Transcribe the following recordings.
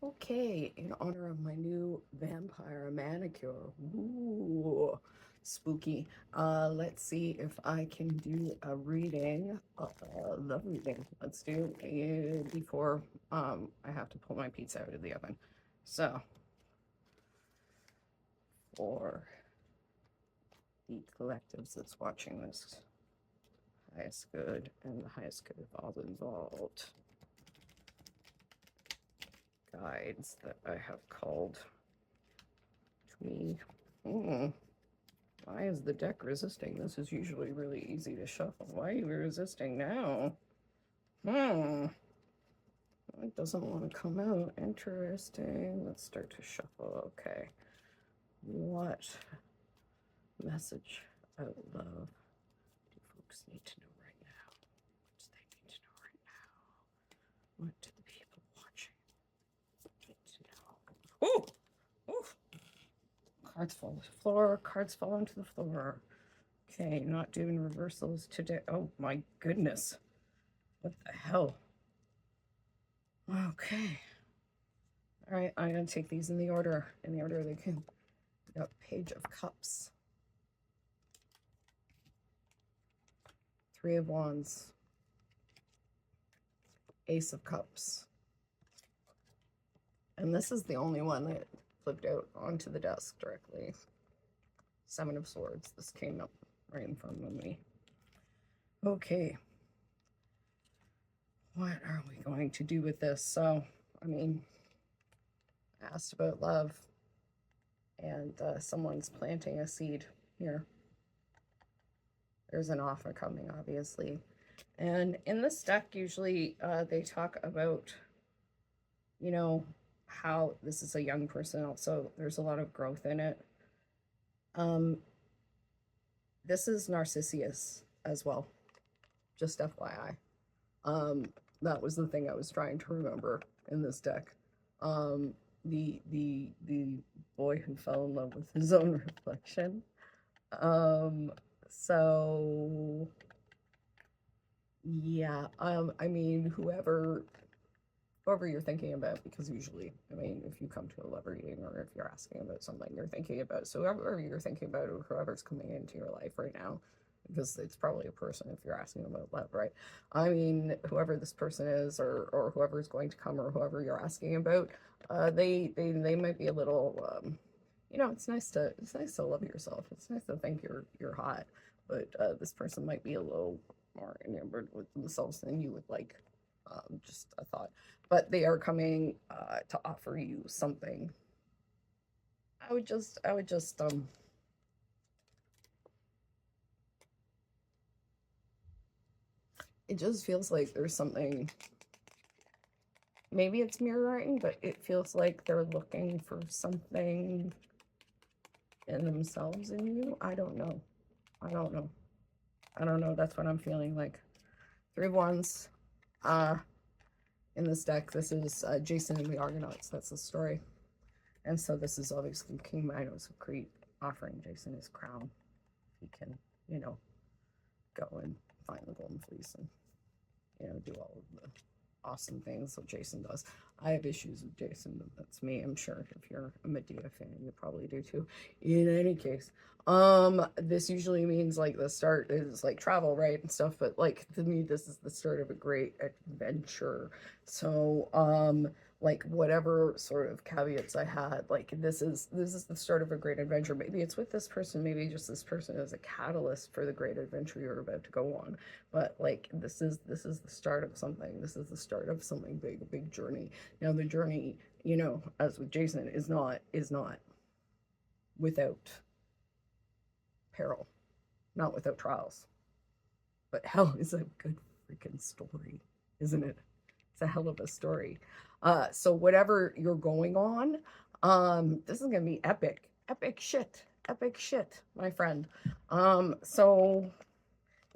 Okay, in honor of my new vampire manicure. Ooh, spooky. Let's see if I can do a reading. The reading. Let's do it before I have to pull my pizza out of the oven. So, for the collectives that's watching this, highest good and the highest good of all involved guides that I have called to me. Why is the deck resisting? This is usually really easy to shuffle. Why are you resisting now? It doesn't want to come out. Interesting. Let's start to shuffle. Okay. What message out love do folks need to know right now? What do they need to know right now? What do the people watching need to know? Ooh! Ooh! Cards fall to the floor. Cards fall onto the floor. Okay, not doing reversals today. Oh my goodness. What the hell? Okay. All right, I'm going to take these in the order they can. We got Page of Cups, Three of Wands, Ace of Cups. And this is the only one that flipped out onto the desk directly. Seven of Swords. This came up right in front of me. Okay. What are we going to do with this? So, I mean, I asked about love, and someone's planting a seed here. There's an offer coming, obviously. And in this deck, usually they talk about, you know, how this is a young person. Also, there's a lot of growth in it. This is Narcissus as well, just FYI. That was the thing I was trying to remember in this deck. The boy who fell in love with his own reflection. So yeah, I mean, whoever you're thinking about, because usually, I mean, if you come to a love reading or if you're asking about something you're thinking about, so whoever you're thinking about or whoever's coming into your life right now, because it's probably a person if you're asking about love, right? I mean, whoever this person is or whoever's going to come or whoever you're asking about, they might be a little, you know, it's nice to love yourself. It's nice to think you're hot, but this person might be a little more enamored with themselves than you would like. Just a thought, but they are coming to offer you something. I would just it just feels like there's something. Maybe it's mirroring, but it feels like they're looking for something in themselves in you. I don't know. That's what I'm feeling like. Three of Wands. In this deck, this is Jason and the Argonauts. That's the story. And so this is obviously King Minos of Crete offering Jason his crown. He can, you know, go and find the golden fleece and, you know, do all of the awesome things that Jason does. I have issues with Jason, but that's me. I'm sure if you're a Medea fan, you probably do too. In any case, this usually means like the start is like travel, right, and stuff, but like to me this is the start of a great adventure. So like whatever sort of caveats I had, like this is the start of a great adventure. Maybe it's with this person, maybe just this person is a catalyst for the great adventure you're about to go on. But like this is the start of something. This is the start of something big, a big journey. Now the journey, you know, as with Jason, is not without peril, not without trials. But hell is a good freaking story, isn't it? It's a hell of a story. So whatever you're going on, this is gonna be epic, epic shit, my friend. So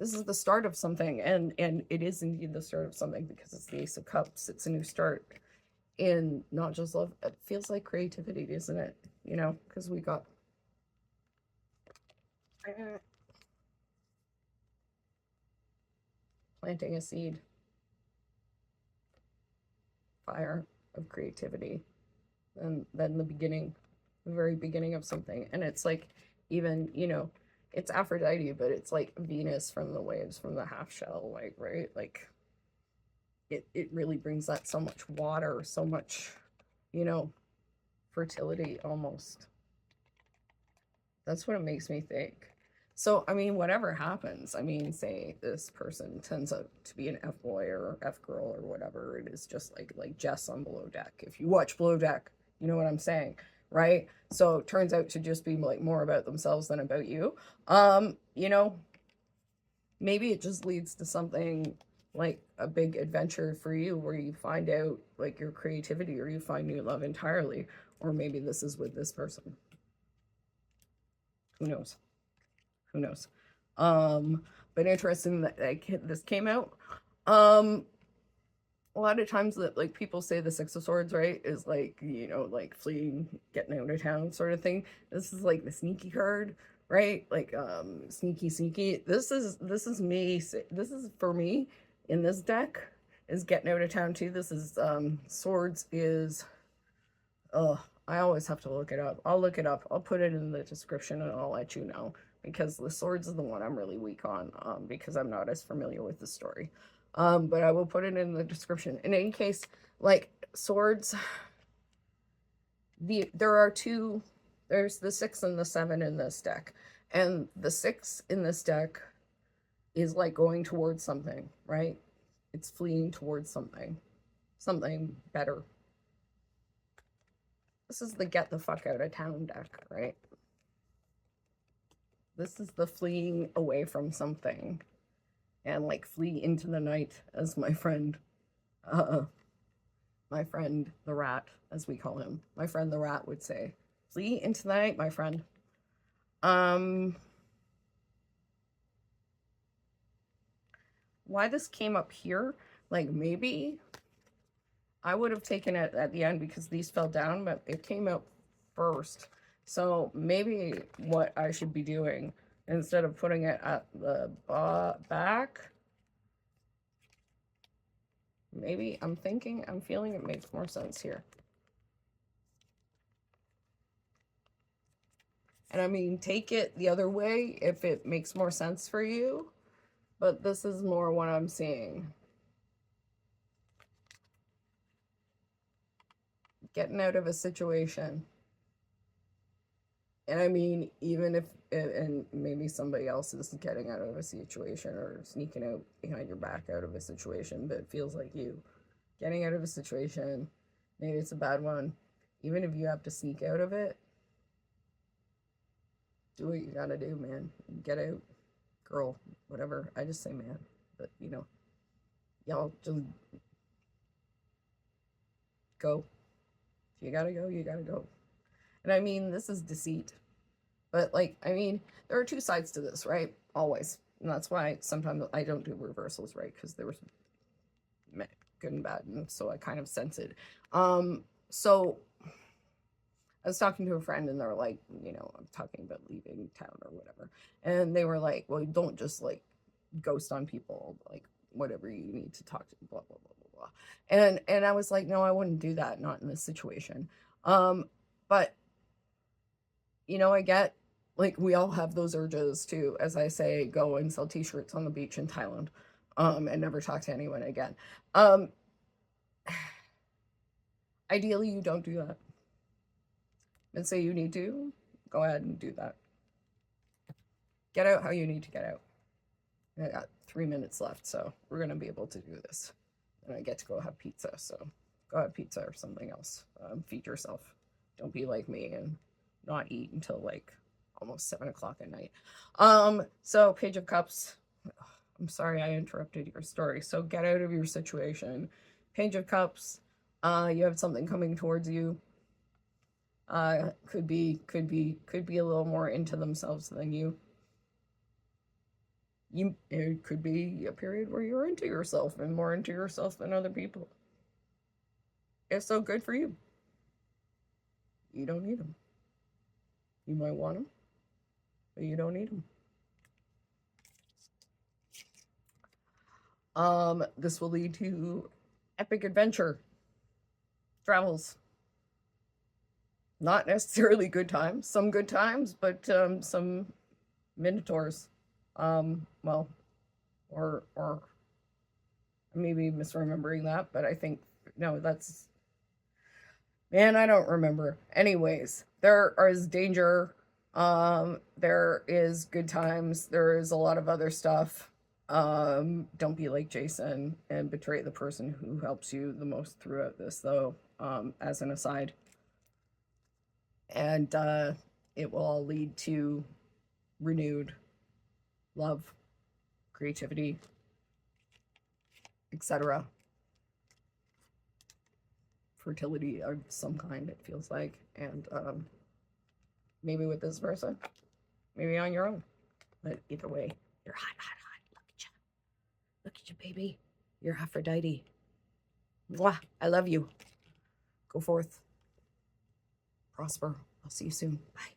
this is the start of something, and it is indeed the start of something because it's the Ace of Cups. It's a new start in not just love. It feels like creativity, doesn't it? You know, because we got planting a seed, fire of creativity. than the very beginning of something. And it's like, even, you know, it's Aphrodite, but it's like Venus from the waves from the half shell, like, right? Like, it really brings that so much water, so much, you know, fertility almost. That's what it makes me think. So, I mean, whatever happens, I mean, say this person turns out to be an F boy or F girl or whatever, it is just like Jess on Below Deck. If you watch Below Deck, you know what I'm saying, right? So it turns out to just be like more about themselves than about you. You know, maybe it just leads to something like a big adventure for you where you find out like your creativity or you find new love entirely. Or maybe this is with this person. Who knows? Who knows? But interesting that this came out. A lot of times that like people say the Six of Swords, right, is like, you know, like fleeing, getting out of town sort of thing. This is like the sneaky card, right? Like sneaky. This is me. This is for me in this deck is getting out of town too. This is swords is I always have to look it up. I'll look it up. I'll put it in the description and I'll let you know because the swords is the one I'm really weak on because I'm not as familiar with the story. But I will put it in the description. In any case, like swords, there are two, there's the 6 and the 7 in this deck. And the 6 in this deck is like going towards something, right? It's fleeing towards something better. This is the get the fuck out of town deck, right? This is the fleeing away from something and like flee into the night, as my friend the rat, as we call him, my friend the rat would say. Flee into the night, my friend. Why this came up here, like maybe I would have taken it at the end because these fell down, but it came out first. So maybe what I should be doing, instead of putting it at the back, maybe I'm feeling it makes more sense here. And I mean, take it the other way if it makes more sense for you, but this is more what I'm seeing. Getting out of a situation. And I mean, even if, and maybe somebody else is getting out of a situation or sneaking out behind your back out of a situation, but it feels like you. Getting out of a situation, maybe it's a bad one. Even if you have to sneak out of it, do what you gotta do, man. Get out, girl, whatever. I just say man, but you know, y'all just go. If you gotta go, you gotta go. And I mean, this is deceit. But like, I mean, there are two sides to this, right? Always. And that's why sometimes I don't do reversals, right? Because there was good and bad. And so I kind of sense it. So I was talking to a friend and they're like, you know, I'm talking about leaving town or whatever. And they were like, well, don't just like ghost on people, like whatever you need to talk to, blah, blah, blah, blah, blah. And I was like, no, I wouldn't do that. Not in this situation. But you know, I get like we all have those urges to, as I say, go and sell t-shirts on the beach in Thailand, and never talk to anyone again. Ideally you don't do that. And say you need to, go ahead and do that. Get out how you need to get out. I got 3 minutes left, so we're gonna be able to do this. And I get to go have pizza, so go have pizza or something else. Feed yourself. Don't be like me and not eat until like almost 7 o'clock at night. So Page of Cups. I'm sorry I interrupted your story. So get out of your situation. Page of Cups. You have something coming towards you. Could be a little more into themselves than you. It could be a period where you're into yourself and more into yourself than other people. If so, good for you. You don't need them. You might want them, but you don't need them. This will lead to epic adventure, travels, Not necessarily good times. Some good times, but some minotaurs. Well, or maybe misremembering that, but I think no, that's, man, I don't remember. Anyways, there is danger. There is good times. There is a lot of other stuff. Don't be like Jason and betray the person who helps you the most throughout this, though, as an aside. And it will all lead to renewed love, creativity, etc. Fertility of some kind, it feels like. And maybe with this person, maybe on your own. But either way, you're hot, hot, hot. Look at you. Look at you, baby. You're Aphrodite. Mwah. I love you. Go forth. Prosper. I'll see you soon. Bye.